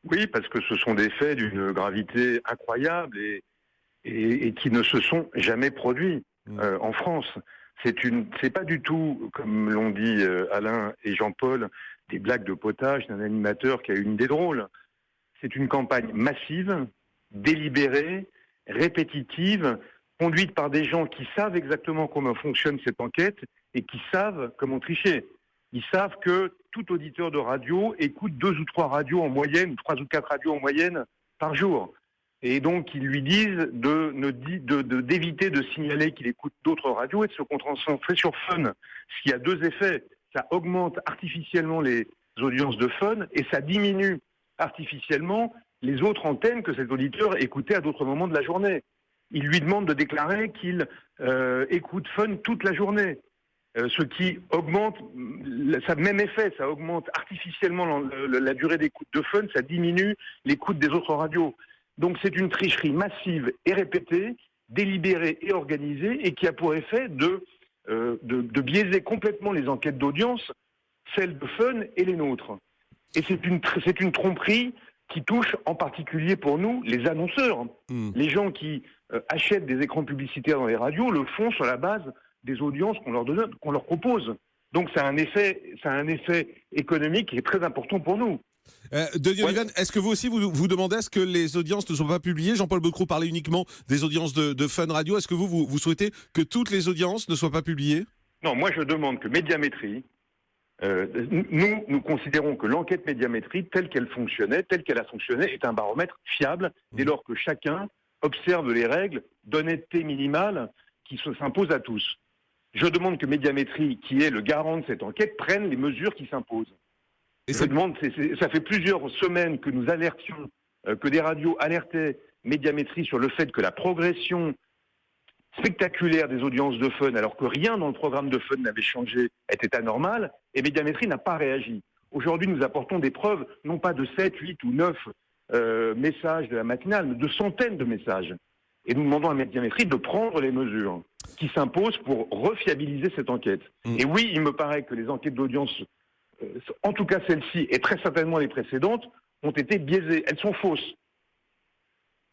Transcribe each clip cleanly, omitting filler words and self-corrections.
Oui, parce que ce sont des faits d'une gravité incroyable et qui ne se sont jamais produits en France. C'est pas du tout, comme l'ont dit Alain et Jean-Paul, des blagues de potage d'un animateur qui a une idée drôle. C'est une campagne massive, délibérée, répétitive, conduite par des gens qui savent exactement comment fonctionne cette enquête et qui savent comment tricher. Ils savent que tout auditeur de radio écoute 2 ou 3 radios en moyenne, 3 ou 4 radios en moyenne par jour. Et donc, ils lui disent d'éviter de signaler qu'il écoute d'autres radios et de se concentrer sur Fun. Ce qui a 2 effets. Ça augmente artificiellement les audiences de Fun et ça diminue artificiellement les autres antennes que cet auditeur écoutait à d'autres moments de la journée. Il lui demande de déclarer qu'il écoute Fun toute la journée. Ce qui augmente, ça a le même effet, ça augmente artificiellement la durée d'écoute de Fun, ça diminue l'écoute des autres radios. Donc c'est une tricherie massive et répétée, délibérée et organisée, et qui a pour effet de biaiser complètement les enquêtes d'audience, celles de Fun et les nôtres. Et c'est une tromperie qui touche en particulier pour nous les annonceurs. Les gens qui achètent des écrans publicitaires dans les radios le font sur la base des audiences qu'on leur donne, qu'on leur propose. Donc ça a un effet économique qui est très important pour nous. Denis Olivan, est-ce que vous aussi vous demandez à ce que les audiences ne soient pas publiées? Jean-Paul Becrou parlait uniquement des audiences de Fun Radio. Est-ce que vous souhaitez que toutes les audiences ne soient pas publiées? Non, moi je demande que Médiamétrie, nous considérons que l'enquête Médiamétrie, telle qu'elle a fonctionné, est un baromètre fiable dès lors que chacun observe les règles d'honnêteté minimale qui s'imposent à tous. Je demande que Médiamétrie, qui est le garant de cette enquête, prenne les mesures qui s'imposent. Ça fait plusieurs semaines que nous alertions, que des radios alertaient Médiamétrie sur le fait que la progression spectaculaire des audiences de Fun, alors que rien dans le programme de Fun n'avait changé, était anormal, et Médiamétrie n'a pas réagi. Aujourd'hui, nous apportons des preuves, non pas de 7, 8 ou 9 messages de la matinale, mais de centaines de messages. Et nous demandons à Médiamétrie de prendre les mesures qui s'imposent pour refiabiliser cette enquête. Et oui, il me paraît que les enquêtes d'audience, en tout cas celle-ci et très certainement les précédentes, ont été biaisées. Elles sont fausses.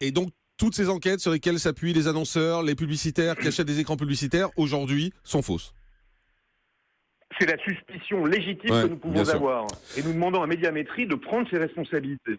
Et donc, toutes ces enquêtes sur lesquelles s'appuient les annonceurs, les publicitaires qui achètent des écrans publicitaires, aujourd'hui, sont fausses. C'est la suspicion légitime que nous pouvons avoir. Et nous demandons à Médiamétrie de prendre ses responsabilités.